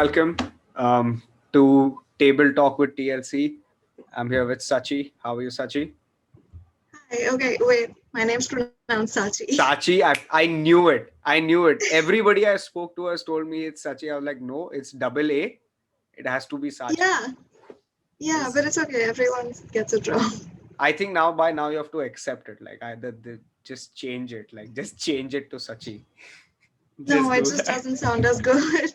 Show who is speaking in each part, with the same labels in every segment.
Speaker 1: welcome to Table Talk with TLC. I'm here with Sachi. How are you, Sachi?
Speaker 2: Hi, okay, wait. My name's pronounced Sachi.
Speaker 1: Sachi, I knew it. I knew it. Everybody I spoke to has told me it's Sachi. I was like, no, it's double A. It has to be Sachi.
Speaker 2: Yeah, yeah,
Speaker 1: This,
Speaker 2: but it's okay. Everyone gets it wrong.
Speaker 1: I think now by now you have to accept it. Like either just change it. Like just change it to Sachi.
Speaker 2: No,
Speaker 1: Just
Speaker 2: it
Speaker 1: do
Speaker 2: just
Speaker 1: that.
Speaker 2: doesn't sound as good.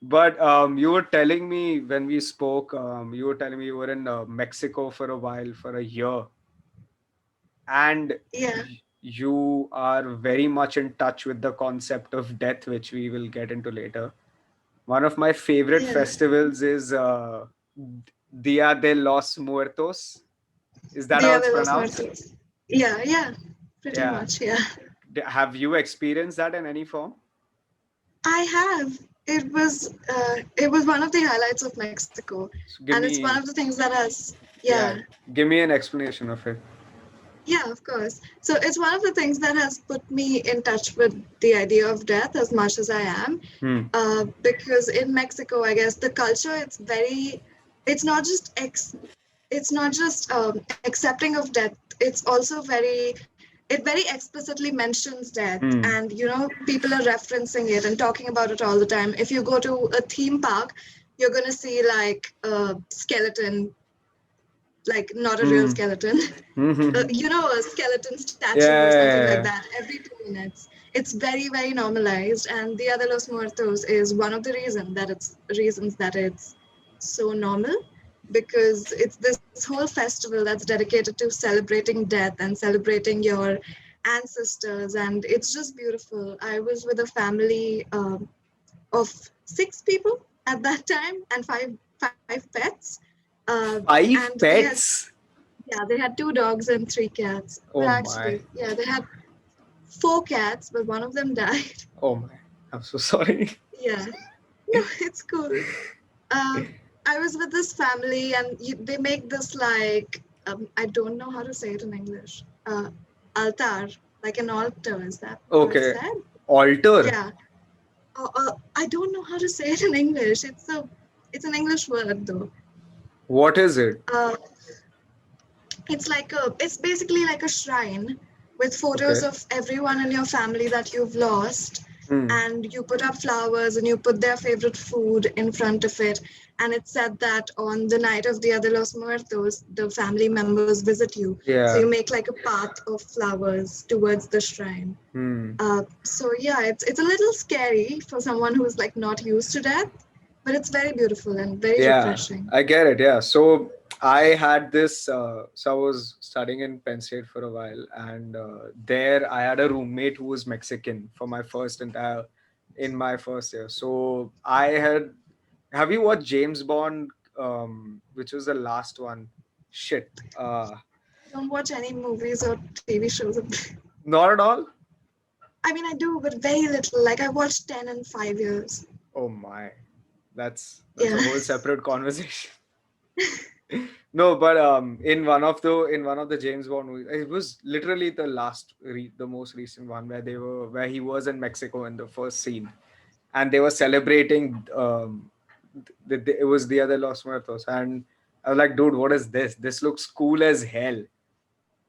Speaker 1: But you were telling me when we spoke, you were telling me you were in Mexico for a while, for a year, and
Speaker 2: Yeah,
Speaker 1: you are very much in touch with the concept of death, which we will get into later. One of my favorite
Speaker 2: yeah.
Speaker 1: festivals is Dia de los Muertos. Is that how
Speaker 2: Dia
Speaker 1: it's
Speaker 2: de los
Speaker 1: pronounced?
Speaker 2: Muertos. Yeah, yeah, pretty
Speaker 1: Yeah.
Speaker 2: much, yeah.
Speaker 1: Have you experienced that in any form?
Speaker 2: I have. It was one of the highlights of Mexico,
Speaker 1: So
Speaker 2: and it's one of the things that has, yeah,
Speaker 1: yeah, give me an explanation of it.
Speaker 2: yeah, of course. So it's one of the things that has put me in touch with the idea of death as much as I am.
Speaker 1: Hmm.
Speaker 2: Because in Mexico, I guess the culture it's not just accepting of death. It's also it very explicitly mentions death,
Speaker 1: Hmm.
Speaker 2: and people are referencing it and talking about it all the time. If you go to a theme park, you're gonna see like a skeleton, like not a real
Speaker 1: Hmm.
Speaker 2: skeleton,
Speaker 1: Hmm.
Speaker 2: a skeleton statue or something like
Speaker 1: Yeah.
Speaker 2: that every 2 minutes. It's very, very normalized, and Dia de los Muertos is one of the reasons that it's so normal, because it's this whole festival that's dedicated to celebrating death and celebrating your ancestors, and it's just beautiful. I was with a family of 6 people at that time, and five pets, and
Speaker 1: Five pets?
Speaker 2: they had 2 dogs and 3 cats. Well,
Speaker 1: Oh my.
Speaker 2: actually, yeah, they had 4 cats, but one of them died.
Speaker 1: Oh my. I'm so sorry.
Speaker 2: Yeah, no, it's cool. Uh, I was with this family, and they make this like I don't know how to say it in English. Altar, like an altar. Is that what it's
Speaker 1: Okay.
Speaker 2: said?
Speaker 1: Altar.
Speaker 2: Yeah. I don't know how to say it in English. It's an English word though.
Speaker 1: What is it?
Speaker 2: Uh, it's basically like a shrine with photos
Speaker 1: Okay.
Speaker 2: of everyone in your family that you've lost,
Speaker 1: Hmm.
Speaker 2: and you put up flowers and you put their favorite food in front of it, and it's said that on the night of Dia de los Muertos the family members visit you, so you
Speaker 1: Yeah.
Speaker 2: make like a path of flowers towards the shrine.
Speaker 1: Hmm.
Speaker 2: So yeah, it's a little scary for someone who's like not used to death, but it's very beautiful and very
Speaker 1: Yeah,
Speaker 2: refreshing.
Speaker 1: I get it. Yeah. So I had this, so I was studying in Penn State for a while, and there I had a roommate who was Mexican for in my first year. So have you watched James Bond, which was the last one? Shit.
Speaker 2: Don't watch any movies or TV shows.
Speaker 1: Not at all.
Speaker 2: I mean, I do, but very little. Like I watched 10 in 5 years.
Speaker 1: Oh my. That's
Speaker 2: Yeah.
Speaker 1: a whole separate conversation. No, but in one of the James Bond movies, it was literally the most recent one where he was in Mexico in the first scene, and they were celebrating. It was the other Los Muertos, and I was like, dude, what is this? This looks cool as hell.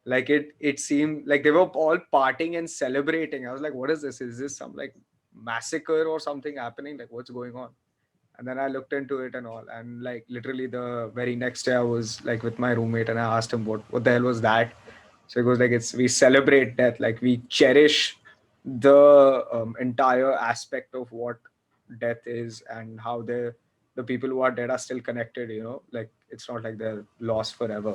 Speaker 1: Like it seemed like they were all partying and celebrating. I was like, what is this? Is this some like massacre or something happening? Like, what's going on? And then I looked into it and all, and like literally the very next day I was like with my roommate, and I asked him what the hell was that. So he goes like, it's we celebrate death, like we cherish the entire aspect of what death is, and how the people who are dead are still connected, like it's not like they're lost forever.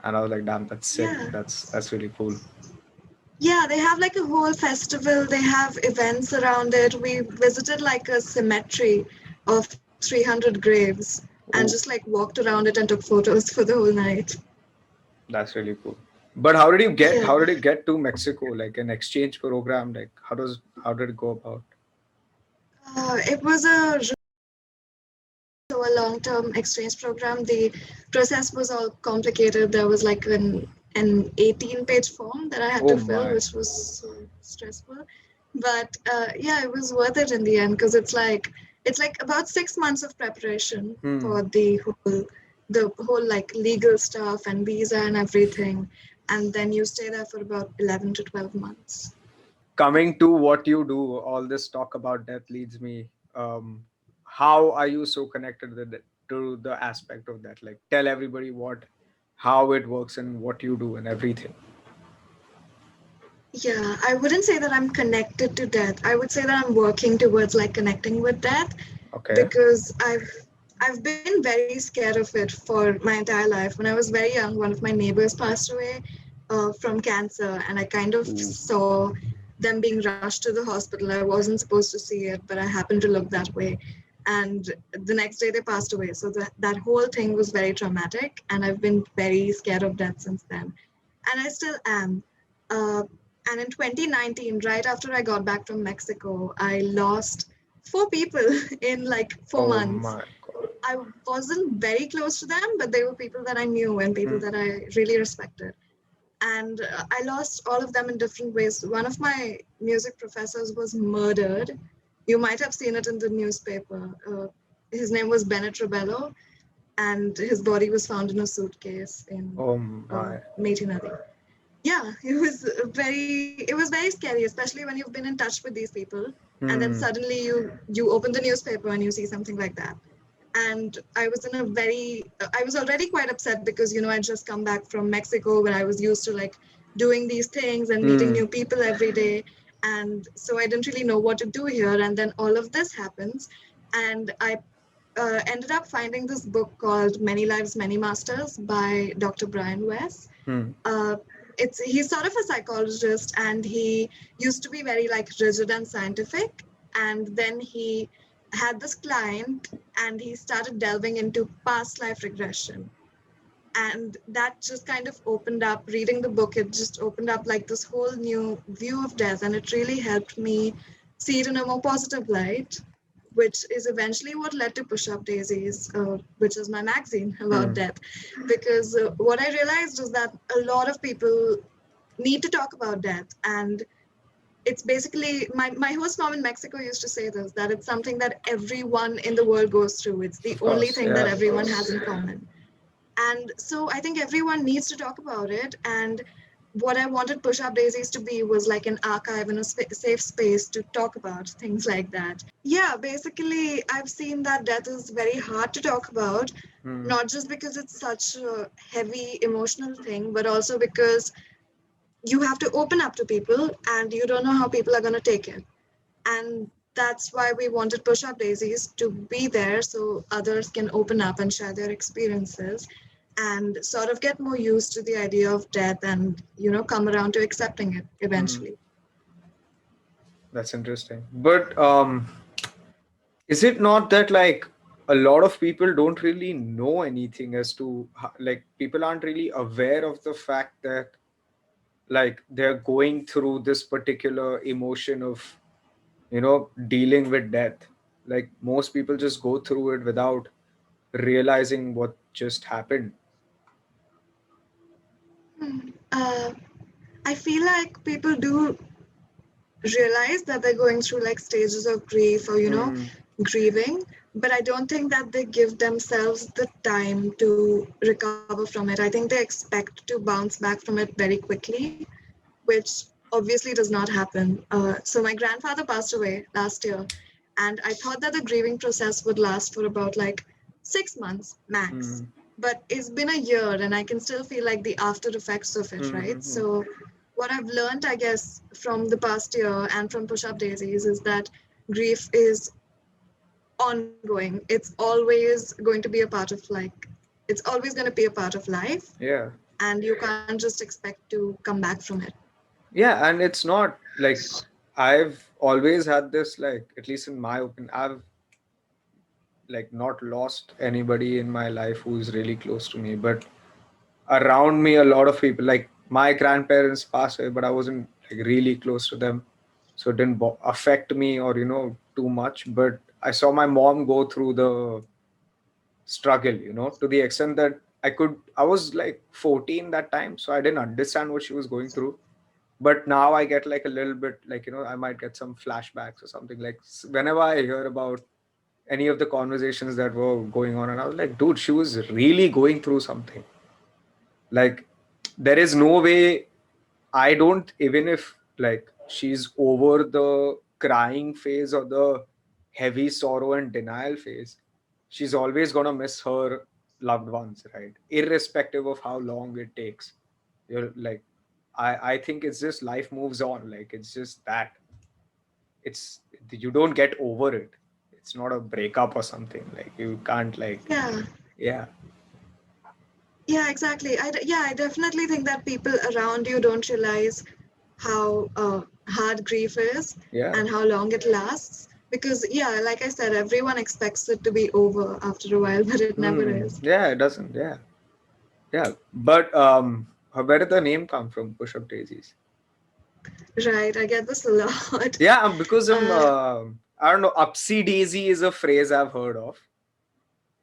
Speaker 1: And I was like, damn, that's sick.
Speaker 2: Yeah.
Speaker 1: That's really cool.
Speaker 2: Yeah, they have like a whole festival. They have events around it. We visited like a cemetery of 300 graves and just
Speaker 1: Oh,
Speaker 2: like walked around it and took photos for the whole night.
Speaker 1: that's really cool. But how did you get to Mexico? Like an exchange program? Like how did it go about?
Speaker 2: It was a long-term exchange program. The process was all complicated. There was like an 18-page form that I had
Speaker 1: Oh
Speaker 2: to fill,
Speaker 1: my.
Speaker 2: which was so stressful. But yeah, it was worth it in the end, because it's like about 6 months of preparation
Speaker 1: Hmm.
Speaker 2: for the whole like legal stuff and visa and everything, and then you stay there for about 11 to 12 months.
Speaker 1: Coming to what you do, all this talk about death leads me. How are you so connected with it, to the aspect of that? Like, tell everybody how it works and what you do and everything.
Speaker 2: Yeah, I wouldn't say that I'm connected to death. I would say that I'm working towards like connecting with death,
Speaker 1: Okay.
Speaker 2: because I've been very scared of it for my entire life. When I was very young, one of my neighbors passed away from cancer, and I kind of
Speaker 1: Ooh.
Speaker 2: saw them being rushed to the hospital. I wasn't supposed to see it, but I happened to look that way. And the next day they passed away. So that whole thing was very traumatic, and I've been very scared of death since then. And I still am. Uh, and in 2019, right after I got back from Mexico, I lost four people in like four
Speaker 1: Oh
Speaker 2: months.
Speaker 1: my god.
Speaker 2: I wasn't very close to them, but they were people that I knew and people
Speaker 1: Hmm.
Speaker 2: that I really respected. And I lost all of them in different ways. One of my music professors was murdered. You might have seen it in the newspaper. His name was Bennett Robello, and his body was found in a suitcase in
Speaker 1: Oh my.
Speaker 2: Methi Nadi. Yeah, it was very scary, especially when you've been in touch with these people, and then
Speaker 1: Hmm.
Speaker 2: suddenly you open the newspaper and you see something like that. And I was already quite upset because I'd just come back from Mexico, where I was used to like doing these things and meeting
Speaker 1: Hmm.
Speaker 2: new people every day, and so I didn't really know what to do here. And then all of this happens, and I ended up finding this book called Many Lives, Many Masters by Dr. Brian Weiss.
Speaker 1: Hmm.
Speaker 2: uh, he's sort of a psychologist, and he used to be very like rigid and scientific, and then he had this client, and he started delving into past life regression, and that just kind of opened up, reading the book, it just opened up like this whole new view of death, and it really helped me see it in a more positive light, which is eventually what led to Push Up Daisies, which is my magazine about
Speaker 1: Hmm.
Speaker 2: death. Because what I realized is that a lot of people need to talk about death, and it's basically my host mom in Mexico used to say this, that it's something that everyone in the world goes through. It's the
Speaker 1: Of
Speaker 2: only
Speaker 1: course.
Speaker 2: thing
Speaker 1: Yeah.
Speaker 2: that
Speaker 1: Of
Speaker 2: everyone has
Speaker 1: course.
Speaker 2: in common. And so I think everyone needs to talk about it. And what I wanted Push Up Daisies to be was like an archive and a safe space to talk about things like that. Yeah, basically, I've seen that death is very hard to talk about,
Speaker 1: Hmm.
Speaker 2: not just because it's such a heavy emotional thing, but also because you have to open up to people and you don't know how people are going to take it. And that's why we wanted Push Up Daisies to be there so others can open up and share their experiences and sort of get more used to the idea of death and, come around to accepting it
Speaker 1: Hmm.
Speaker 2: eventually.
Speaker 1: That's interesting. But is it not that like a lot of people don't really know anything as to like people aren't really aware of the fact that like they're going through this particular emotion of dealing with death? Like most people just go through it without realizing what just happened.
Speaker 2: Uh, I feel like people do realize that they're going through like stages of grief or
Speaker 1: Hmm.
Speaker 2: grieving, but I don't think that they give themselves the time to recover from it. I think they expect to bounce back from it very quickly, which obviously does not happen. So my grandfather passed away last year, and I thought that the grieving process would last for about like 6 months max,
Speaker 1: Hmm.
Speaker 2: but it's been a year and I can still feel like the after effects of it,
Speaker 1: Hmm.
Speaker 2: right?
Speaker 1: Hmm. Hmm.
Speaker 2: So what I've learned, I guess, from the past year and from Push Up Daisies is that grief is ongoing. It's always going to be a part of it's always going to be a part of life,
Speaker 1: Yeah.
Speaker 2: and you can't just expect to come back from it.
Speaker 1: Yeah, and it's not like I've always had this, like, at least in my opinion, I've like not lost anybody in my life who's really close to me, but around me a lot of people, like my grandparents passed away, but I wasn't like really close to them, so it didn't affect me or too much. But I saw my mom go through the struggle, to the extent that I was like 14 that time, so I didn't understand what she was going through. But now I get like a little bit, like I might get some flashbacks or something, like whenever I hear about any of the conversations that were going on, and I was like, dude, she was really going through something. Like, there is no way. I don't, even if like she's over the crying phase or the heavy sorrow and denial phase, she's always gonna miss her loved ones, right? Irrespective of how long it takes. You're like, I think it's just life moves on. Like, it's just that. It's, you don't get over it. It's not a breakup or something. Like, you can't like,
Speaker 2: Yeah.
Speaker 1: yeah.
Speaker 2: Yeah, exactly. I definitely think that people around you don't realize how hard grief is
Speaker 1: Yeah.
Speaker 2: and how long it lasts. Because, yeah, like I said, everyone expects it to be over after a while, but it never is.
Speaker 1: Yeah, it doesn't. Yeah. Yeah. But where did the name come from? Push Up Daisies.
Speaker 2: Right, I get this a lot.
Speaker 1: Yeah, because
Speaker 2: Uh,
Speaker 1: I don't know, Upsy Daisy is a phrase I've heard of.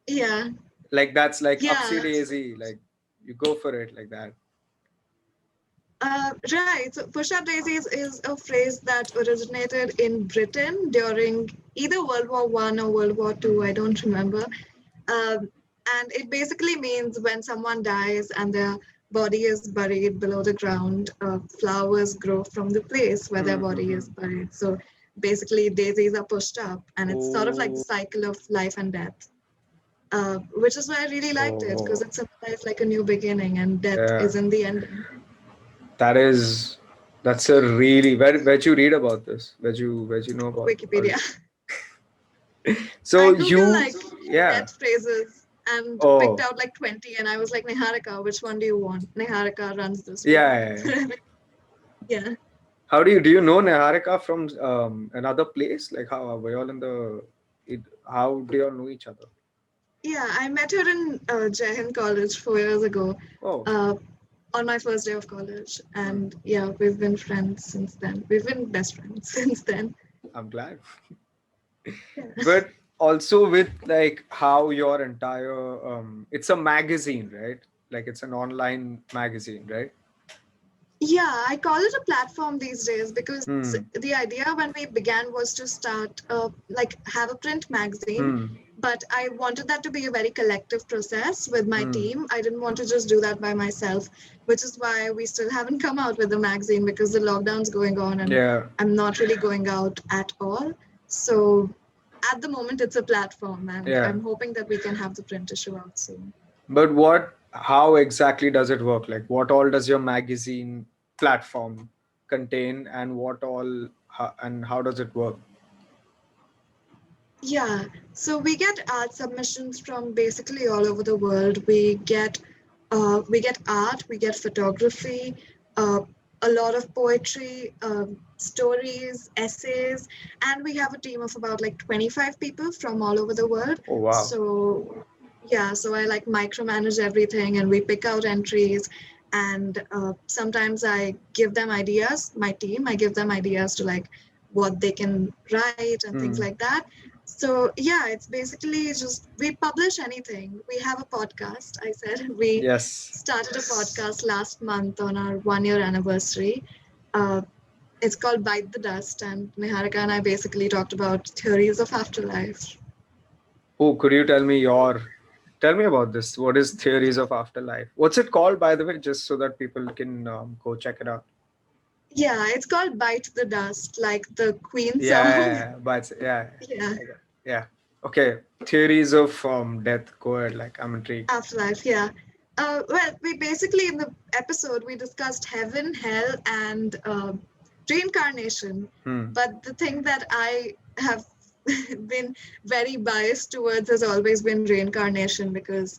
Speaker 2: yeah,
Speaker 1: Like, that's like Upsy
Speaker 2: yeah.
Speaker 1: Daisy, like you go for it like that.
Speaker 2: Right. So push up daisies is a phrase that originated in Britain during either World War One or World War Two. I don't remember. Um, and it basically means when someone dies and their body is buried below the ground, flowers grow from the place where their body
Speaker 1: Mm-hmm.
Speaker 2: is buried. So basically, daisies are pushed up, and it's sort of like the
Speaker 1: Oh,
Speaker 2: cycle of life and death. Which is why I really liked it because
Speaker 1: oh,
Speaker 2: it symbolized like a new beginning, and death
Speaker 1: yeah.
Speaker 2: is in the ending.
Speaker 1: That is, that's a really, where'd you read about this? Where'd you know about all
Speaker 2: Wikipedia.
Speaker 1: this? So
Speaker 2: I Google
Speaker 1: you,
Speaker 2: like
Speaker 1: yeah.
Speaker 2: death phrases and picked
Speaker 1: Oh,
Speaker 2: out like 20, and I was like, Niharika, which one do you want? Niharika runs this
Speaker 1: yeah,
Speaker 2: room.
Speaker 1: yeah, yeah.
Speaker 2: Yeah.
Speaker 1: How do you know Niharika from another place? Like, how were you all in the? How do you all know each other?
Speaker 2: Yeah, I met her in Jai Hind College 4 years ago
Speaker 1: Oh,
Speaker 2: uh, on my first day of college.
Speaker 1: hmm,
Speaker 2: And yeah, we've been friends since then. We've been best friends since then.
Speaker 1: I'm glad.
Speaker 2: Yeah.
Speaker 1: But also with like how your entire it's a magazine, right? Like, it's an online magazine, right?
Speaker 2: Yeah, I call it a platform these days because
Speaker 1: Hmm.
Speaker 2: the idea when we began was to start like have a print magazine,
Speaker 1: Hmm.
Speaker 2: but I wanted that to be a very collective process with my
Speaker 1: Hmm.
Speaker 2: team. I didn't want to just do that by myself, which is why we still haven't come out with the magazine because the lockdown's going on and
Speaker 1: Yeah.
Speaker 2: I'm not really going out at all. So at the moment it's a platform and
Speaker 1: Yeah.
Speaker 2: I'm hoping that we can have the print issue out soon.
Speaker 1: But how exactly does it work? Like, what all does your magazine platform contain, and and how does it work?
Speaker 2: Yeah, so we get art submissions from basically all over the world. We get art, we get photography, uh, a lot of poetry, stories, essays, and we have a team of about like 25 people from all over the world.
Speaker 1: Oh, wow.
Speaker 2: So yeah, so I like micromanage everything, and we pick out entries. And sometimes I give them ideas, my team, I give them ideas to like what they can write and things
Speaker 1: Hmm.
Speaker 2: like that. So yeah, it's basically just we publish anything. We have a podcast. I said we
Speaker 1: Yes.
Speaker 2: started a podcast last month on our 1 year anniversary. Uh, it's called Bite the Dust, and Niharika and I basically talked about theories of afterlife.
Speaker 1: Oh, could you tell me about this? What is theories of afterlife? What's it called, by the way, just so that people can go check it out?
Speaker 2: Yeah, it's called Bite the Dust, like the Queen song.
Speaker 1: Yeah, but yeah,
Speaker 2: Yeah,
Speaker 1: yeah. Okay, theories of death. Go ahead. Like, I'm intrigued.
Speaker 2: afterlife. Yeah. Well, we basically in the episode we discussed heaven, hell, and reincarnation.
Speaker 1: Hmm.
Speaker 2: But the thing that I have been very biased towards has always been reincarnation because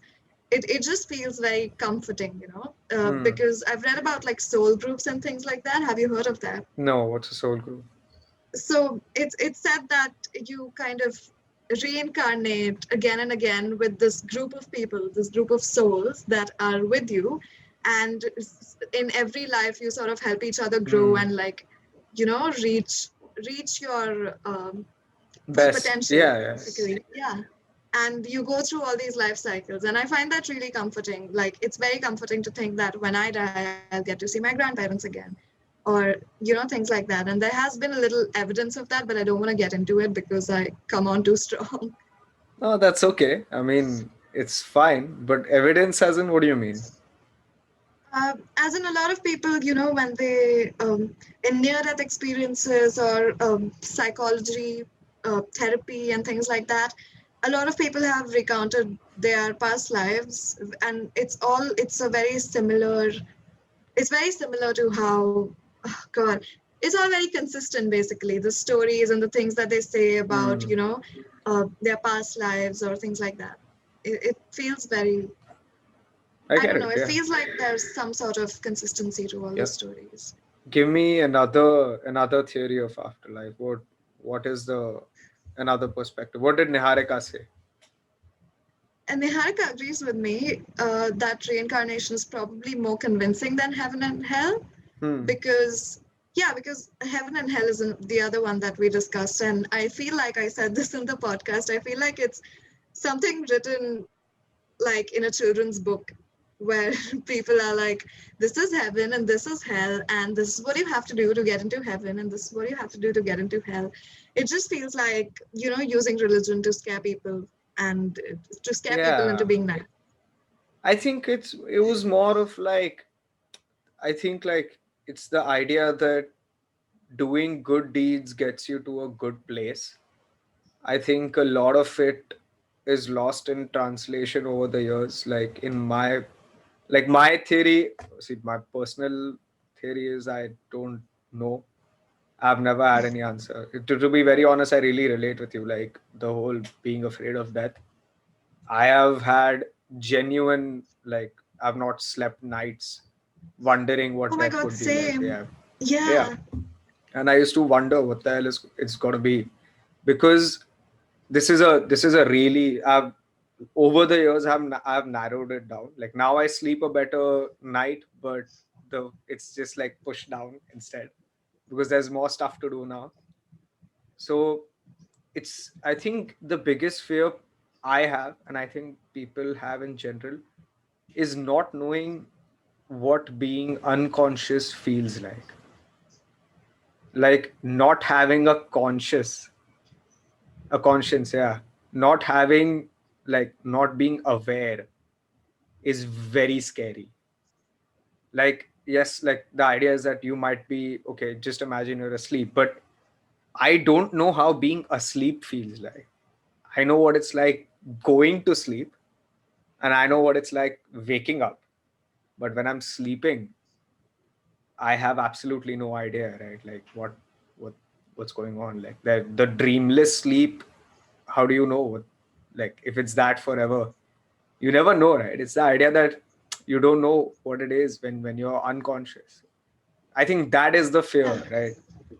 Speaker 2: it just feels very comforting,
Speaker 1: Hmm.
Speaker 2: because I've read about like soul groups and things like that. Have you heard of that?
Speaker 1: No, what's a soul group?
Speaker 2: So it's said that you kind of reincarnate again and again with this group of people, this group of souls that are with you, and in every life you sort of help each other grow
Speaker 1: Hmm.
Speaker 2: and like reach your full
Speaker 1: Best.
Speaker 2: potential
Speaker 1: Yeah, yeah.
Speaker 2: basically. Yeah, and you go through all these life cycles, and I find that really comforting. Like it's very comforting to think that when I die I'll get to see my grandparents again, or things like that. And there has been a little evidence of that, but I don't want to get into it because I come on too strong.
Speaker 1: No, that's okay. I mean, it's fine. But evidence as in, what do you mean?
Speaker 2: As in a lot of people, when they in near-death experiences or psychology therapy and things like that, a lot of people have recounted their past lives, and it's very similar to how, oh God, it's all very consistent basically. The stories and the things that they say about,
Speaker 1: Hmm.
Speaker 2: their past lives or things like that. It feels very,
Speaker 1: I
Speaker 2: I
Speaker 1: get
Speaker 2: don't know,
Speaker 1: it.
Speaker 2: it
Speaker 1: Yeah.
Speaker 2: feels like there's some sort of consistency to all the
Speaker 1: Yeah.
Speaker 2: stories.
Speaker 1: Give me another theory of afterlife. What is the another perspective? What did Niharika say?
Speaker 2: And Niharika agrees with me that reincarnation is probably more convincing than heaven and hell
Speaker 1: Hmm.
Speaker 2: because, yeah, because heaven and hell is the other one that we discussed. And I feel like I said this in the podcast, I feel like it's something written like in a children's book where people are like, this is heaven and this is hell, and this is what you have to do to get into heaven, and this is what you have to do to get into hell. It just feels like, using religion to scare people and to scare people into
Speaker 1: Yeah.
Speaker 2: being nice.
Speaker 1: I think it was more of like, I think like it's the idea that doing good deeds gets you to a good place. I think a lot of it is lost in translation over the years. Like my theory, see, my personal theory is I don't know. I've never had any answer. To be very honest, I really relate with you. Like the whole being afraid of death. I have had genuine, like, I've not slept nights wondering
Speaker 2: Oh
Speaker 1: what
Speaker 2: my
Speaker 1: death
Speaker 2: God,
Speaker 1: could be like.
Speaker 2: same.
Speaker 1: Yeah. Yeah.
Speaker 2: Yeah.
Speaker 1: And I used to wonder what the hell is it's gonna be. Because this is a really I've over the years I've narrowed it down. Like now I sleep a better night, but the it's just like pushed down instead because there's more stuff to do now. So it's I think the biggest fear I have, and I think people have in general, is not knowing what being unconscious feels like. Like not having a conscience, yeah. Not having, like, not being aware is very scary. Like, yes, like the idea is that you might be okay, just imagine you're asleep, but I don't know how being asleep feels like. I know what it's like going to sleep, and I know what it's like waking up. But when I'm sleeping, I have absolutely no idea, right? Like what what's going on? Like the dreamless sleep. How do you know what? Like if it's that forever, you never know, right? It's the idea that you don't know what it is when you're unconscious. I think that is the fear, right? Like,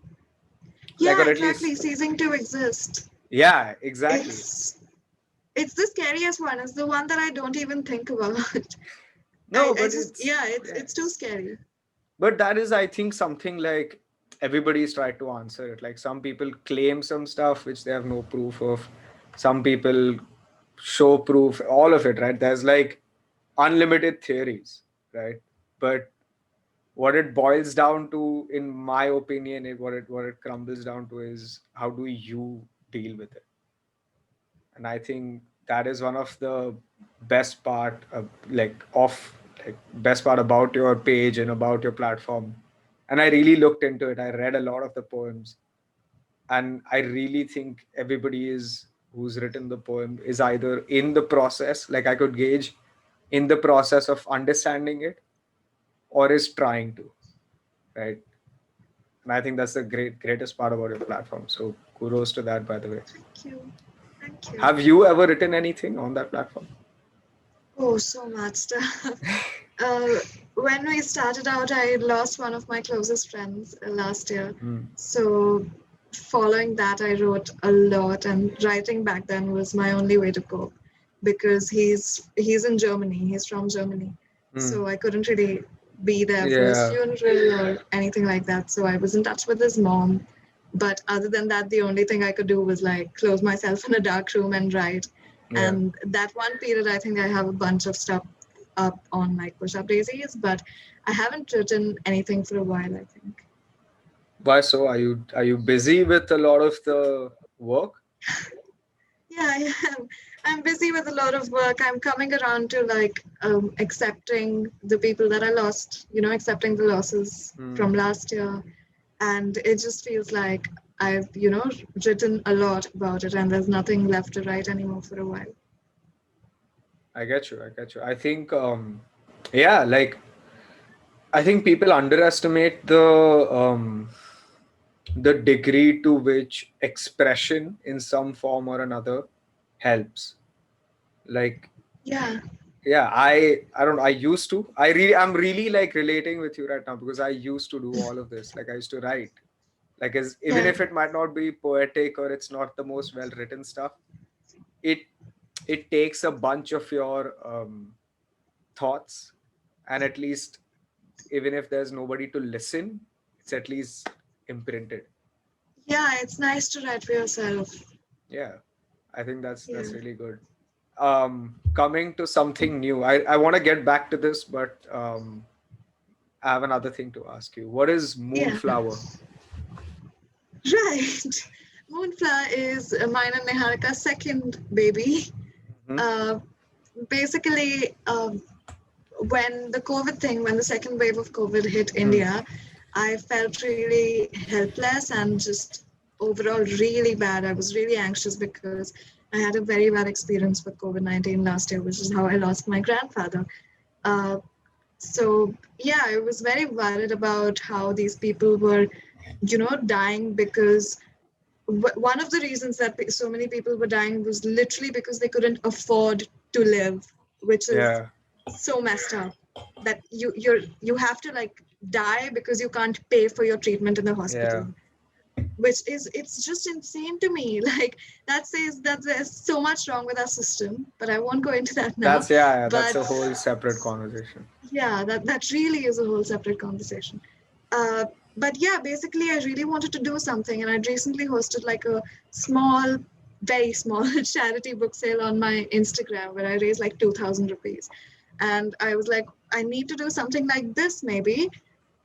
Speaker 2: Yeah,
Speaker 1: or at least,
Speaker 2: exactly. Ceasing to exist.
Speaker 1: yeah, exactly.
Speaker 2: It's it's the scariest one. It's the one that I don't even think about. I,
Speaker 1: No,
Speaker 2: I
Speaker 1: but
Speaker 2: just
Speaker 1: it's
Speaker 2: yeah, it's
Speaker 1: yeah.
Speaker 2: it's too scary.
Speaker 1: But that is, I think, something like everybody's tried to answer it. Like some people claim some stuff which they have no proof of. Some people show proof, all of it, right? There's like unlimited theories, right? But what it boils down to, in my opinion, what it crumbles down to is how do you deal with it. And I think that is one of the best part of, like best part about your page and about your platform. And I really looked into it. I read a lot of the poems, and I really think everybody is who's written the poem is either in the process, like I could gauge, in the process of understanding it, or is trying to, right? And I think that's the greatest part about your platform. So kudos to that, by the way.
Speaker 2: Thank you. Thank you.
Speaker 1: Have you ever written anything on that platform?
Speaker 2: Oh, so much stuff. Uh, when we started out, I lost one of my closest friends last year.
Speaker 1: Hmm.
Speaker 2: So, following that, I wrote a lot, and writing back then was my only way to cope because he's in Germany. He's from Germany,
Speaker 1: Hmm.
Speaker 2: so I couldn't really be there for his
Speaker 1: Yeah.
Speaker 2: funeral or anything like that. So I was in touch with his mom, but other than that, the only thing I could do was like close myself in a dark room and write.
Speaker 1: Yeah.
Speaker 2: And that one period, I think I have a bunch of stuff up on like Up Daisies, but I haven't written anything for a while, I think.
Speaker 1: Why so? Are you busy with a lot of the work?
Speaker 2: Yeah, I am. I'm busy with a lot of work. I'm coming around to like accepting the people that I lost, accepting the losses from
Speaker 1: Hmm.
Speaker 2: last year. And it just feels like I've, written a lot about it and there's nothing left to write anymore for a while.
Speaker 1: I get you. I get you. I think, yeah, like I think people underestimate the degree to which expression in some form or another helps. Like,
Speaker 2: Yeah,
Speaker 1: yeah, I used to. I'm really like relating with you right now because I used to do all of this. Like I used to write. Like as even
Speaker 2: yeah,
Speaker 1: if it might not be poetic or it's not the most well written stuff, it it takes a bunch of your thoughts, and at least even if there's nobody to listen, it's at least imprinted.
Speaker 2: yeah. It's nice to write for yourself.
Speaker 1: Yeah, I think that's
Speaker 2: Yeah,
Speaker 1: really good. Coming to something new, I want to get back to this, but I have another thing to ask you. What is
Speaker 2: yeah.
Speaker 1: Moonflower?
Speaker 2: Right. Moonfly is mine and Niharika's second baby.
Speaker 1: Hmm.
Speaker 2: Uh, basically, when the second wave of COVID hit
Speaker 1: Hmm.
Speaker 2: India, I felt really helpless and just overall really bad. I was really anxious because I had a very bad experience with COVID-19 last year, which is how I lost my grandfather. Uh, so yeah, I was very worried about how these people were, dying because one of the reasons that so many people were dying was literally because they couldn't afford to live, which is
Speaker 1: Yeah,
Speaker 2: so messed up. That you have to like die because you can't pay for your treatment in the
Speaker 1: yeah.
Speaker 2: hospital, which is it's just insane to me. Like that says that there's so much wrong with our system, but I won't go into that now.
Speaker 1: That's yeah, yeah. That's
Speaker 2: But
Speaker 1: a whole separate conversation.
Speaker 2: yeah, that really is a whole separate conversation. Uh, but yeah, basically, I really wanted to do something, and I'd recently hosted like a small, very small charity book sale on my Instagram where I raised like 2,000 rupees. And I was like, I need to do something like this maybe,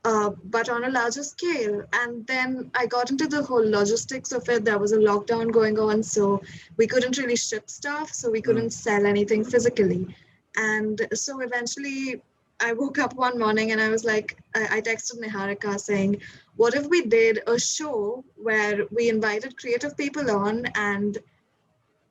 Speaker 2: but on a larger scale. And then I got into the whole logistics of it. There was a lockdown going on, so we couldn't really ship stuff, so we
Speaker 1: Hmm.
Speaker 2: couldn't sell anything physically. And so eventually, I woke up one morning and I was like, I texted Niharika saying, what if we did a show where we invited creative people on and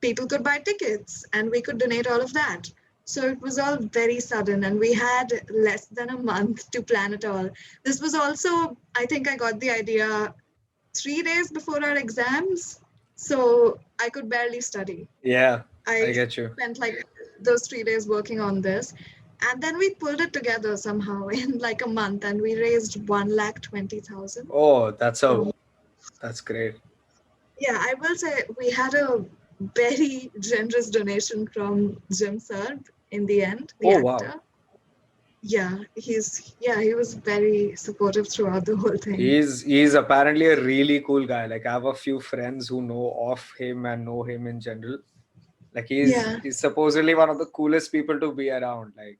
Speaker 2: people could buy tickets and we could donate all of that. So it was all very sudden, and we had less than a month to plan it all. This was also, I think I got the idea 3 days before our exams. So I could barely study.
Speaker 1: Yeah, I
Speaker 2: I
Speaker 1: get you.
Speaker 2: spent like those 3 days working on this. And then we pulled it together somehow in like a month and we raised 1,20,000
Speaker 1: Oh,
Speaker 2: from.
Speaker 1: that's great.
Speaker 2: Yeah, I will say we had a very generous donation from Jim Sir in the end, the
Speaker 1: Oh wow.
Speaker 2: actor. He was very supportive throughout the whole thing.
Speaker 1: He's apparently a really cool guy. Like I have a few friends who know of him and know him in general. Like
Speaker 2: Yeah,
Speaker 1: he's supposedly one of the coolest people to be around. Like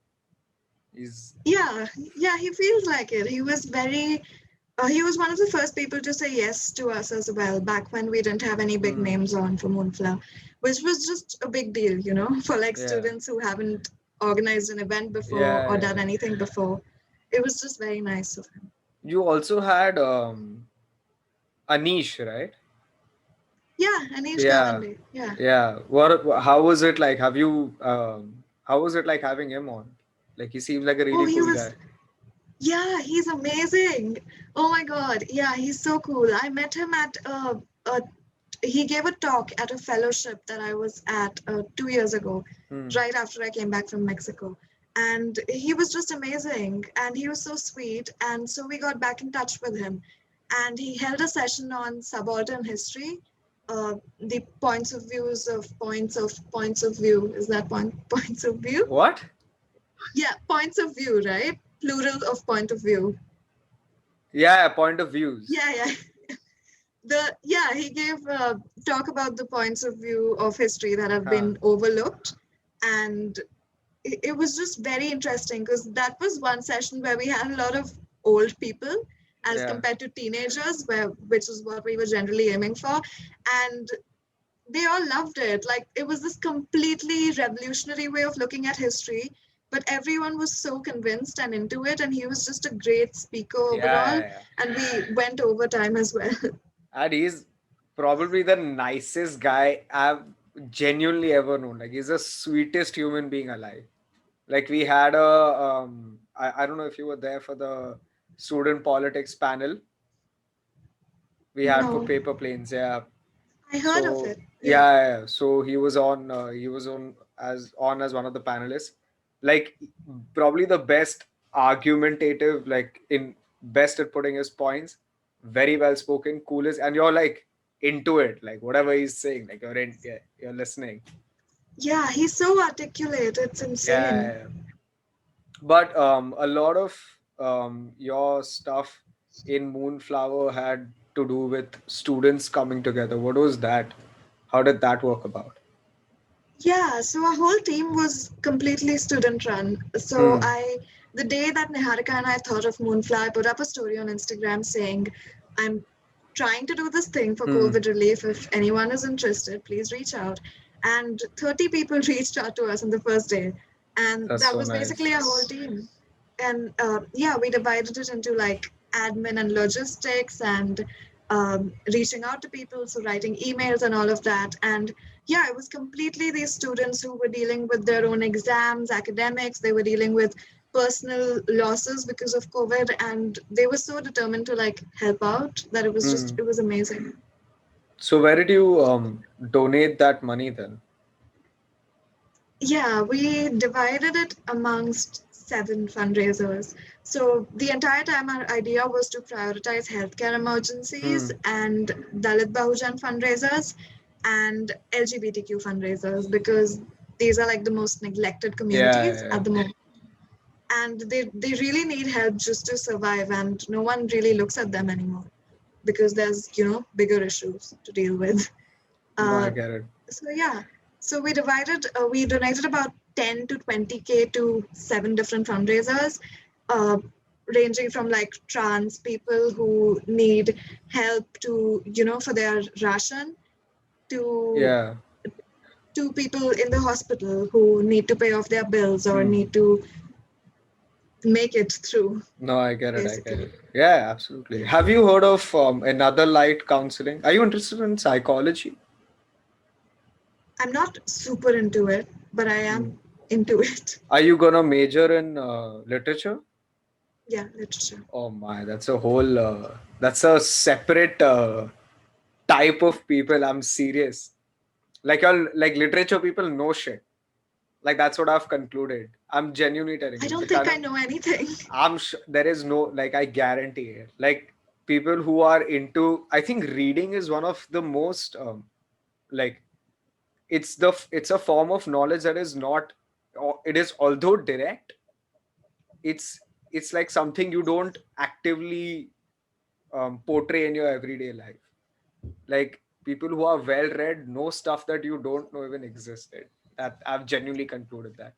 Speaker 1: he's
Speaker 2: yeah, yeah, he feels like it. He was one of the first people to say yes to us as well, back when we didn't have any big
Speaker 1: hmm,
Speaker 2: names on for Moonflower, which was just a big deal, for like
Speaker 1: yeah,
Speaker 2: students who haven't organized an event before
Speaker 1: yeah,
Speaker 2: or
Speaker 1: yeah.
Speaker 2: done anything before. It was just very nice of him.
Speaker 1: You also had Anish, right?
Speaker 2: Yeah, Anish
Speaker 1: Yeah,
Speaker 2: Gawande. Yeah.
Speaker 1: yeah. How was it like? How was it like having him on? Like he seems like a
Speaker 2: Oh,
Speaker 1: really cool guy.
Speaker 2: yeah, he's amazing. Oh my God. Yeah, he's so cool. I met him he gave a talk at a fellowship that I was at 2 years ago,
Speaker 1: Hmm.
Speaker 2: right after I came back from Mexico. And he was just amazing and he was so sweet. And so we got back in touch with him. And he held a session on subaltern history, the points of view. Is that points of view?
Speaker 1: What?
Speaker 2: Yeah, points of view, right? Plural of point of view.
Speaker 1: Yeah, point of views.
Speaker 2: Yeah, yeah. He gave talk about the points of view of history that have
Speaker 1: Huh.
Speaker 2: been overlooked, and it was just very interesting because that was one session where we had a lot of old people as
Speaker 1: Yeah.
Speaker 2: compared to teenagers, which is what we were generally aiming for, and they all loved it. Like it was this completely revolutionary way of looking at history, but everyone was so convinced and into it, and he was just a great speaker
Speaker 1: Yeah,
Speaker 2: overall.
Speaker 1: yeah, yeah.
Speaker 2: And we went overtime as well.
Speaker 1: And he's probably the nicest guy I've genuinely ever known. Like he's the sweetest human being alive. Like we had I don't know if you were there for the student politics panel we had for
Speaker 2: No,
Speaker 1: paper planes. Yeah.
Speaker 2: I heard of
Speaker 1: So
Speaker 2: it. Yeah.
Speaker 1: yeah, yeah, yeah. So he was on as one of the panelists. Like probably the best argumentative, like in best at putting his points, very well spoken, coolest, and you're like into it, like whatever he's saying, like you're listening.
Speaker 2: Yeah, he's so articulate. It's
Speaker 1: Yeah,
Speaker 2: insane.
Speaker 1: yeah, yeah. But a lot of your stuff in Moonflower had to do with students coming together. What was that? How did that work about?
Speaker 2: Yeah, so our whole team was completely student run. So
Speaker 1: Hmm.
Speaker 2: the day that Niharika and I thought of Moonfly, I put up a story on Instagram saying, I'm trying to do this thing for
Speaker 1: Hmm.
Speaker 2: COVID relief. If anyone is interested, please reach out. And 30 people reached out to us on the first day. And
Speaker 1: That's
Speaker 2: that
Speaker 1: so
Speaker 2: was
Speaker 1: nice.
Speaker 2: basically our whole team. And yeah, we divided it into like admin and logistics and reaching out to people, so writing emails and all of that. And yeah, it was completely these students who were dealing with their own exams, academics, they were dealing with personal losses because of COVID, and they were so determined to like help out that
Speaker 1: Hmm.
Speaker 2: it was amazing.
Speaker 1: So where did you donate that money then?
Speaker 2: Yeah, we divided it amongst 7 fundraisers. So the entire time, our idea was to prioritize healthcare emergencies
Speaker 1: Hmm.
Speaker 2: and Dalit Bahujan fundraisers and LGBTQ fundraisers because these are like the most neglected
Speaker 1: Yeah,
Speaker 2: communities
Speaker 1: yeah, yeah.
Speaker 2: at the moment. And they really need help just to survive, and no one really looks at them anymore because there's, bigger issues to deal with.
Speaker 1: No, I
Speaker 2: Uh,
Speaker 1: get it.
Speaker 2: so yeah, so we donated about 10 to 20K to 7 different fundraisers, uh, ranging from like trans people who need help to, for their ration to
Speaker 1: Yeah.
Speaker 2: people in the hospital who need to pay off their bills or
Speaker 1: Hmm.
Speaker 2: need to make it through,
Speaker 1: No, I get it. I get
Speaker 2: basically.
Speaker 1: it. Yeah, absolutely.
Speaker 2: Yeah.
Speaker 1: Have you heard of Another Light counseling? Are you interested in psychology?
Speaker 2: I'm not super into it, but I
Speaker 1: Hmm.
Speaker 2: am into it.
Speaker 1: Are you gonna major in literature?
Speaker 2: Yeah, literature.
Speaker 1: Oh my, that's a separate type of people. I'm serious. Like literature people know shit. Like that's what I've concluded. I'm genuinely telling
Speaker 2: I
Speaker 1: you. The
Speaker 2: don't think
Speaker 1: kind
Speaker 2: I
Speaker 1: of
Speaker 2: know anything.
Speaker 1: there is no, like, I guarantee it. Like people who are into, I think reading is one of the most like it's a form of knowledge that is not, or it is, although direct, it's it's like something you don't actively portray in your everyday life. Like people who are well read know stuff that you don't know even existed. That I've genuinely concluded that.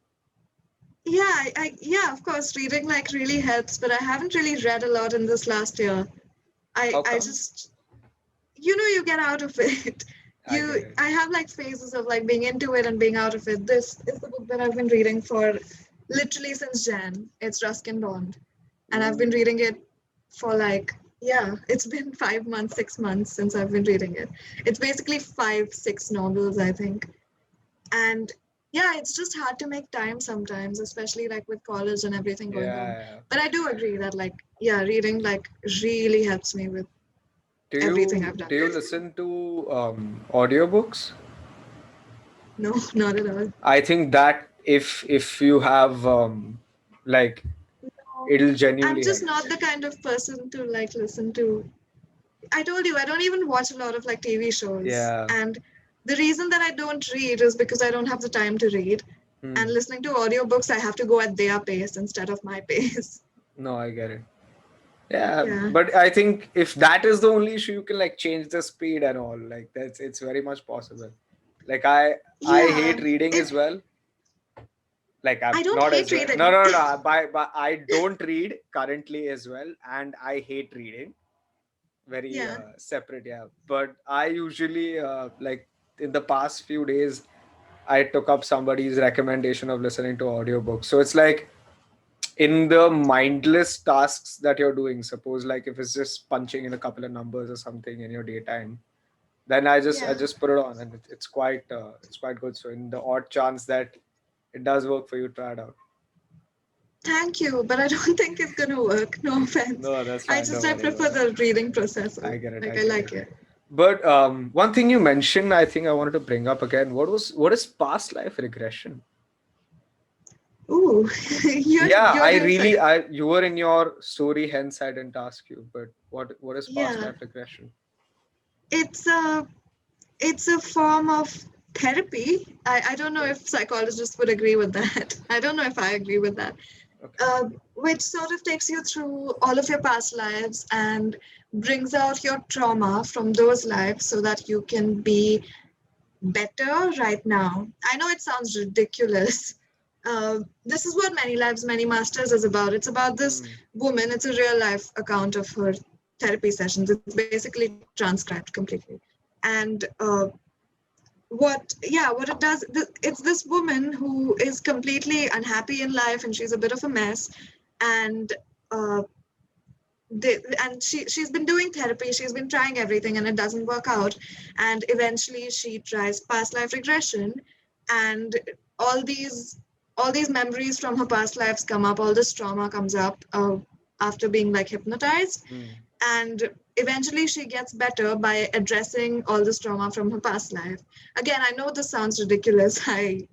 Speaker 2: Yeah, yeah, of course, reading like really helps, but I haven't really read a lot in this last year.
Speaker 1: How
Speaker 2: I
Speaker 1: come?
Speaker 2: just, you get out of it.
Speaker 1: I get it.
Speaker 2: I have like phases of like being into it and being out of it. This is the book that I've been reading for literally since Jan. It's Ruskin Bond, and I've been
Speaker 1: Ooh.
Speaker 2: reading it for like, yeah, it's been 5 months, 6 months since I've been reading it. It's basically 5, 6 novels, I think. And yeah, it's just hard to make time sometimes, especially like with college and everything going on.
Speaker 1: Yeah.
Speaker 2: But I do agree that like, yeah, reading like really helps me with
Speaker 1: Do
Speaker 2: everything
Speaker 1: you
Speaker 2: I've done.
Speaker 1: do you listen to audiobooks?
Speaker 2: No, not at all.
Speaker 1: I think that if you have like
Speaker 2: No,
Speaker 1: it'll
Speaker 2: I'm
Speaker 1: genuinely
Speaker 2: just
Speaker 1: help.
Speaker 2: not the kind of person to like listen to. I told you, I don't even watch a lot of like TV shows.
Speaker 1: Yeah.
Speaker 2: And the reason that I don't read is because I don't have the time to read. And
Speaker 1: Hmm.
Speaker 2: listening to audiobooks, I have to go at their pace instead of my pace.
Speaker 1: No, I get it. Yeah,
Speaker 2: Yeah.
Speaker 1: but I think if that is the only issue, you can like change the speed and all. Like that's it's very much possible. Like I
Speaker 2: Yeah.
Speaker 1: hate reading
Speaker 2: It
Speaker 1: as well. Like I'm
Speaker 2: I don't
Speaker 1: not
Speaker 2: hate
Speaker 1: as well. No,
Speaker 2: reading.
Speaker 1: no, no, no. But I don't read currently as well, and I hate reading. Very
Speaker 2: Yeah.
Speaker 1: separate, yeah. But I usually like in the past few days, I took up somebody's recommendation of listening to audiobooks. So it's like in the mindless tasks that you're doing, suppose like if it's just punching in a couple of numbers or something in your daytime, then I
Speaker 2: Yeah.
Speaker 1: just put it on, and it's quite good. So in the odd chance that it does work for you, try it out.
Speaker 2: Thank you, but I don't think it's gonna work. No offense.
Speaker 1: No, that's fine. Don't
Speaker 2: I
Speaker 1: worry
Speaker 2: prefer
Speaker 1: about it.
Speaker 2: the reading process.
Speaker 1: I get it. I
Speaker 2: Like I
Speaker 1: get it.
Speaker 2: like it.
Speaker 1: But one thing you mentioned, I think I wanted to bring up again. What is past life regression?
Speaker 2: Ooh,
Speaker 1: Yeah,
Speaker 2: you're
Speaker 1: I
Speaker 2: the
Speaker 1: really,
Speaker 2: insight.
Speaker 1: I you were in your story, hence I didn't ask you. But what is past
Speaker 2: Yeah,
Speaker 1: life regression?
Speaker 2: it's a it's a form of therapy. I don't know
Speaker 1: Okay.
Speaker 2: if psychologists would agree with that. I don't know if I agree with that.
Speaker 1: Okay.
Speaker 2: Which sort of takes you through all of your past lives and brings out your trauma from those lives so that you can be better right now. I know it sounds ridiculous. This is what Many Lives, Many Masters is about. It's about this
Speaker 1: Hmm.
Speaker 2: woman. It's a real life account of her therapy sessions. It's basically transcribed completely. And what it does, it's this woman who is completely unhappy in life and she's a bit of a mess. And uh, she's been doing therapy, she's been trying everything and it doesn't work out, and eventually she tries past life regression, and all these all these memories from her past lives come up, all this trauma comes up after being like hypnotized,
Speaker 1: Hmm.
Speaker 2: and eventually she gets better by addressing all this trauma from her past life. Again, I know this sounds ridiculous. I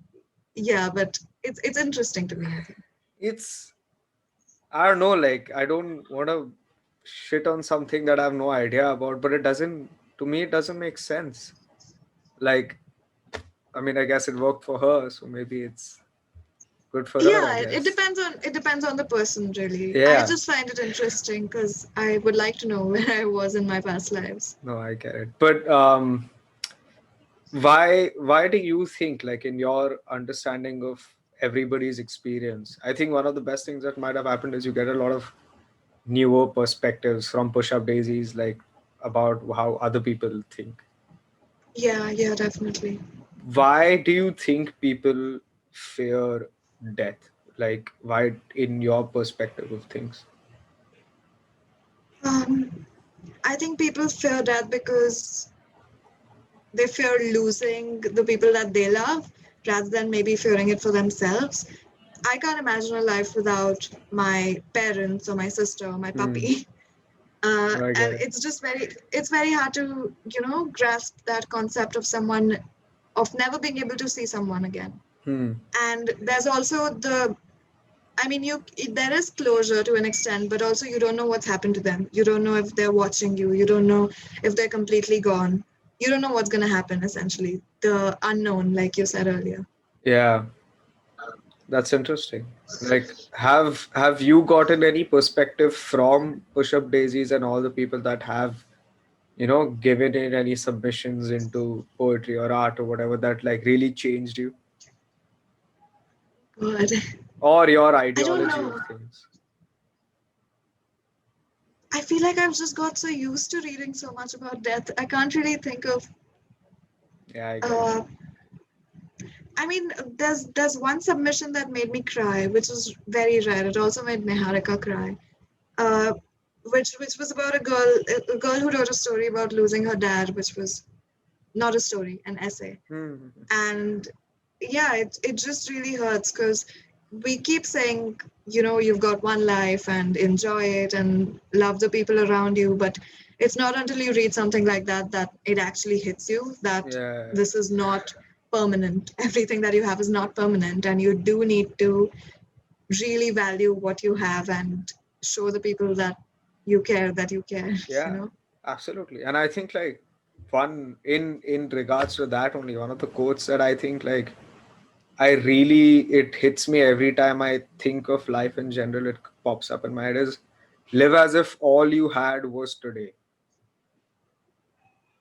Speaker 2: Yeah, but it's interesting to me, I think.
Speaker 1: It's I don't know. Like I don't want to shit on something that I have no idea about, but it doesn't. To me, it doesn't make sense. Like I mean, I guess it worked for her, so maybe it's good for her. I
Speaker 2: Yeah, it
Speaker 1: guess.
Speaker 2: depends on the person, really. I
Speaker 1: Yeah.
Speaker 2: just find it interesting because I would like to know where I was in my past lives.
Speaker 1: No, I get it. But why do you think, like in your understanding of everybody's experience, I think one of the best things that might have happened is you get a lot of newer perspectives from push up daisies, like about how other people think.
Speaker 2: Yeah, definitely.
Speaker 1: Why do you think people fear death? Like why, in your perspective of things?
Speaker 2: Um, I think people fear that because they fear losing the people that they love rather than maybe fearing it for themselves. I can't imagine a life without my parents or my sister or my
Speaker 1: Hmm.
Speaker 2: puppy.
Speaker 1: I get
Speaker 2: And
Speaker 1: it.
Speaker 2: it's very hard to, grasp that concept of someone, of never being able to see someone again.
Speaker 1: Hmm.
Speaker 2: And there's also I mean, there is closure to an extent, but also you don't know what's happened to them. You don't know if they're watching you. You don't know if they're completely gone. You don't know what's going to happen, essentially. The unknown, like you said earlier.
Speaker 1: Yeah, that's interesting. Like, have you gotten any perspective from Push Up Daisies and all the people that have, given in any submissions into poetry or art or whatever that like really changed you
Speaker 2: God.
Speaker 1: or your
Speaker 2: I don't
Speaker 1: ideology of
Speaker 2: know.
Speaker 1: things?
Speaker 2: I feel like I've just got so used to reading so much about death. I can't really think of.
Speaker 1: Yeah, I get it.
Speaker 2: Uh, I mean, there's one submission that made me cry, which was very rare. It also made Niharika cry. Uh, which was about a girl who wrote a story about losing her dad, which was not a story, an essay.
Speaker 1: Hmm.
Speaker 2: And yeah, it just really hurts because we keep saying, you've got one life and enjoy it and love the people around you, but it's not until you read something like that it actually hits you that
Speaker 1: Yeah,
Speaker 2: this is not permanent. Everything that you have is not permanent, and you do need to really value what you have and show the people that you care, you
Speaker 1: yeah,
Speaker 2: know.
Speaker 1: absolutely. And I think like one in regards to that, only one of the quotes that I think like it hits me every time I think of life in general. It pops up in my head is live as if all you had was today.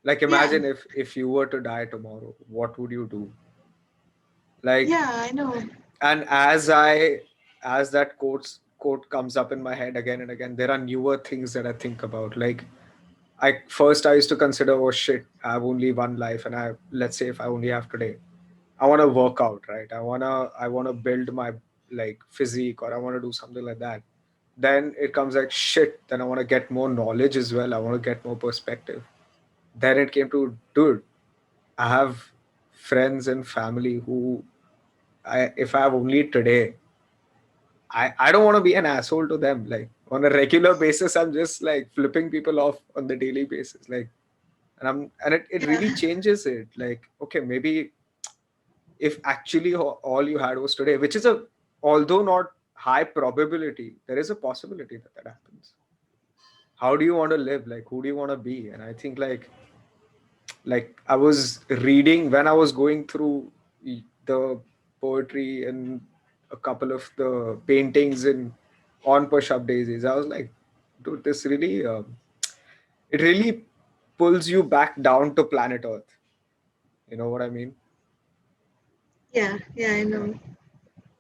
Speaker 1: Like
Speaker 2: Yeah,
Speaker 1: imagine if you were to die tomorrow, what would you do? Like,
Speaker 2: yeah, I know.
Speaker 1: and as that quote comes up in my head again and again, there are newer things that I think about. Like I used to consider, oh shit, I have only one life, and let's say if I only have today, I want to work out, right? I wanna build my like physique, or I want to do something like that. Then it comes like shit. Then I want to get more knowledge as well. I want to get more perspective. Then it came to, dude, I have friends and family who, if I have only today, I don't want to be an asshole to them. Like on a regular basis, I'm just like flipping people off on the daily basis. Like, and it
Speaker 2: Yeah,
Speaker 1: really changes it. Like, okay, maybe if actually all you had was today, which is although not high probability, there is a possibility that that happens. How do you want to live? Like, who do you want to be? And I think like I was reading when I was going through the poetry and a couple of the paintings in on Push Up Daisies. I was like, dude, this really it really pulls you back down to planet Earth. You know what I mean?
Speaker 2: yeah, I
Speaker 1: Yeah.
Speaker 2: know.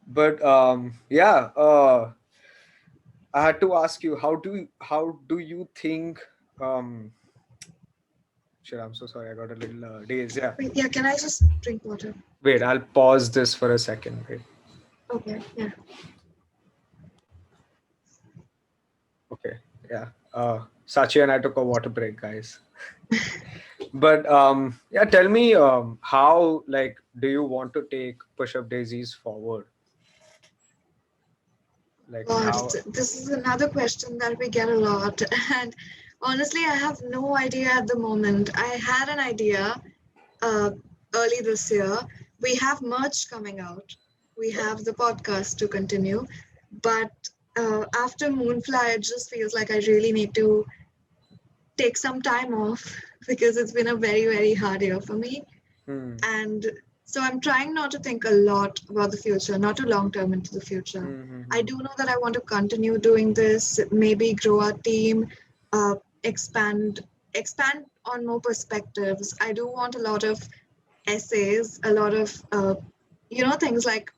Speaker 1: But yeah, I had to ask you, how do you think um shit, I'm so sorry, I got a little dazed. Yeah.
Speaker 2: Wait, yeah, can I just drink water?
Speaker 1: Wait, I'll pause this for a second. Wait.
Speaker 2: Okay, yeah.
Speaker 1: Okay. Yeah. Sachi and I took a water break, guys. But yeah, tell me how like do you want to take Push Up Daisies forward? Like
Speaker 2: God,
Speaker 1: how
Speaker 2: this is another question that we get a lot. And honestly, I have no idea at the moment. I had an idea uh, early this year. We have merch coming out. We have the podcast to continue. But after Moonfly, it just feels like I really need to take some time off because it's been a very, very hard year for me.
Speaker 1: hmm,
Speaker 2: And so I'm trying not to think a lot about the future, not too long term into the future.
Speaker 1: hmm, hmm,
Speaker 2: I
Speaker 1: hmm,
Speaker 2: do know that I want to continue doing this, maybe grow our team, uh, expand expand on more perspectives. I do want a lot of essays, a lot of things like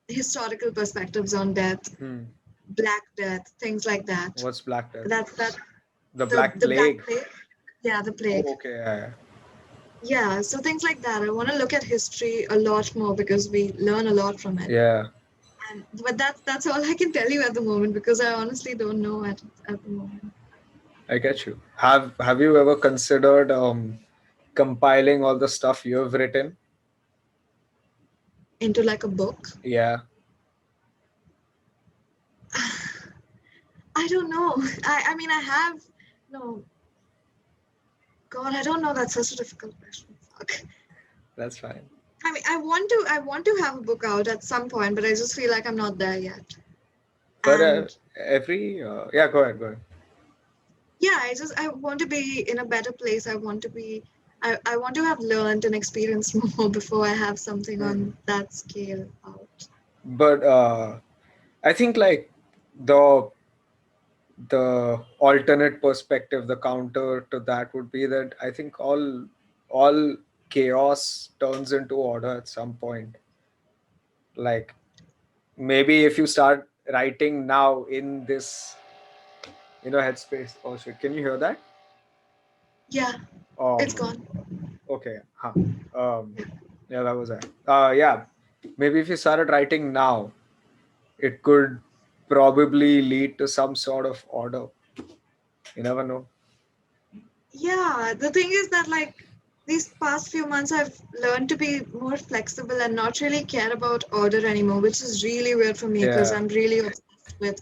Speaker 2: historical perspectives on death,
Speaker 1: hmm.
Speaker 2: Black Death, things like that.
Speaker 1: What's Black Death?
Speaker 2: That
Speaker 1: The
Speaker 2: the
Speaker 1: Black
Speaker 2: the Black
Speaker 1: Plague.
Speaker 2: Plague, yeah, the plague.
Speaker 1: Oh, okay. Yeah,
Speaker 2: Yeah, so things like that. I want to look at history a lot more because we learn a lot from it.
Speaker 1: yeah.
Speaker 2: And but that's all I can tell you at the moment because I honestly don't know at the moment.
Speaker 1: I get you. Have you ever considered compiling all the stuff you have written?
Speaker 2: Into like a book.
Speaker 1: Yeah.
Speaker 2: I don't know. I mean I have no God, I don't know. That's such a difficult question. Fuck.
Speaker 1: That's fine.
Speaker 2: I mean I want to have a book out at some point, but I just feel like I'm not there yet.
Speaker 1: But
Speaker 2: And
Speaker 1: yeah, go ahead, go ahead.
Speaker 2: yeah, I want to be in a better place. I want to have learned and experienced more before I have something
Speaker 1: Hmm.
Speaker 2: on that scale out.
Speaker 1: But I think like the the alternate perspective, the counter to that would be that I think all chaos turns into order at some point. Like maybe if you start writing now in this headspace. Oh shit, can you hear that?
Speaker 2: Yeah, it's
Speaker 1: Um
Speaker 2: gone.
Speaker 1: okay, huh. Yeah, that was that. Yeah, maybe if you started writing now, it could probably lead to some sort of order. You never know.
Speaker 2: Yeah, the thing is that like these past few months I've learned to be more flexible and not really care about order anymore, which is really weird for me because
Speaker 1: Yeah.
Speaker 2: I'm really obsessed with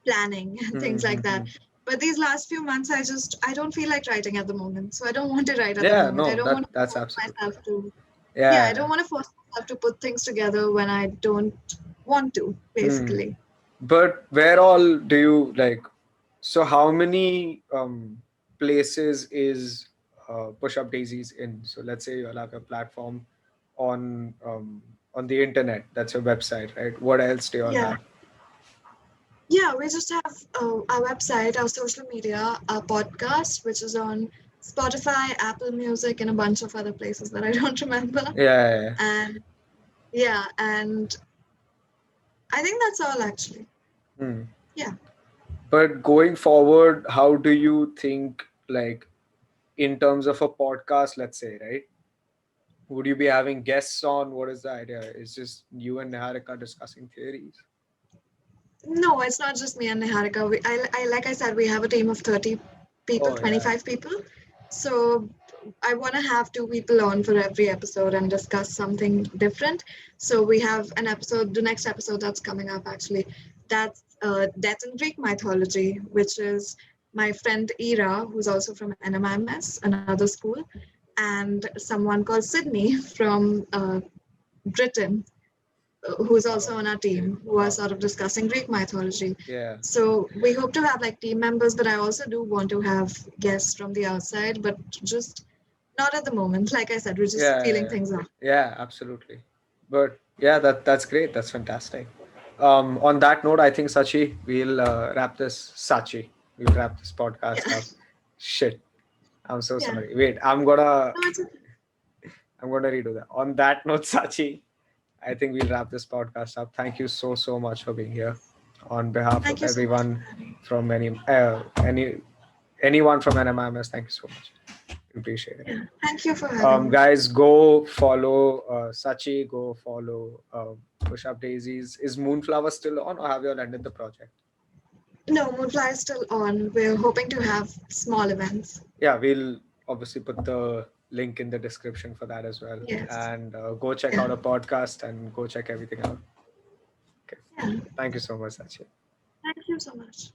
Speaker 2: planning and things like that.
Speaker 1: Mm-hmm.
Speaker 2: But these last few months I don't feel like writing at the moment. So I don't want to write at the
Speaker 1: Yeah,
Speaker 2: moment. I
Speaker 1: no,
Speaker 2: don't want to
Speaker 1: that's
Speaker 2: force
Speaker 1: absolutely
Speaker 2: myself
Speaker 1: fine.
Speaker 2: to yeah, I
Speaker 1: Yeah.
Speaker 2: don't want to force myself to put things together when I don't want to,
Speaker 1: Hmm.
Speaker 2: basically.
Speaker 1: But where all do you like? So how many places is Push Up Daisies in? So let's say you have a platform on the internet. That's your website, right? What else do you all
Speaker 2: Yeah.
Speaker 1: have?
Speaker 2: Yeah, we just have our website, our social media, our podcast, which is on Spotify, Apple Music, and a bunch of other places that I don't remember.
Speaker 1: Yeah, yeah, yeah.
Speaker 2: And yeah, and I think that's all actually.
Speaker 1: Hmm.
Speaker 2: Yeah.
Speaker 1: But going forward, how do you think like in terms of a podcast, let's say, right? Would you be having guests on? What is the idea? It's just you and Niharika discussing theories.
Speaker 2: No, it's not just me and Niharika. Like I said, we have a team of 30 people,
Speaker 1: Oh yeah,
Speaker 2: 25 people. So I want to have two people on for every episode and discuss something different. So we have an episode, the next episode that's coming up actually, that's Death in Greek mythology, which is my friend Ira, who's also from NMIMS, another school, and someone called Sydney from Britain, who's also
Speaker 1: wow,
Speaker 2: on our
Speaker 1: okay,
Speaker 2: team, who are
Speaker 1: wow,
Speaker 2: sort of discussing Greek mythology.
Speaker 1: yeah,
Speaker 2: So we hope to have like team members, but I also do want to have guests from the outside, but just not at the moment. Like I said, we're just
Speaker 1: yeah,
Speaker 2: feeling
Speaker 1: yeah,
Speaker 2: things out.
Speaker 1: yeah, absolutely. But yeah, that's great. That's fantastic. On that note, I think Sachi, we'll wrap this. Sachi, we'll wrap this
Speaker 2: Yeah,
Speaker 1: podcast up. Shit, I'm so
Speaker 2: yeah.
Speaker 1: sorry. Wait, I'm gonna redo that. On that note, Sachi, I think we'll wrap this podcast up. Thank you so much for being here. On behalf
Speaker 2: Thank
Speaker 1: of
Speaker 2: you so much
Speaker 1: everyone
Speaker 2: for having me.
Speaker 1: from anyone from NMIMS, thank you so much. Appreciate it.
Speaker 2: Yeah, thank you for having me.
Speaker 1: Guys, go follow Sachi. Go follow Push Up Daisies. Is Moonflower still on, or have you all ended the project?
Speaker 2: No, Moonfly is still on. We're hoping to have small events.
Speaker 1: Yeah, we'll obviously put the link in the description for that as well.
Speaker 2: Yes.
Speaker 1: And go check
Speaker 2: Yeah.
Speaker 1: out a podcast and go check everything out. Okay.
Speaker 2: Yeah.
Speaker 1: Thank you so much, Sachi.
Speaker 2: Thank you so much.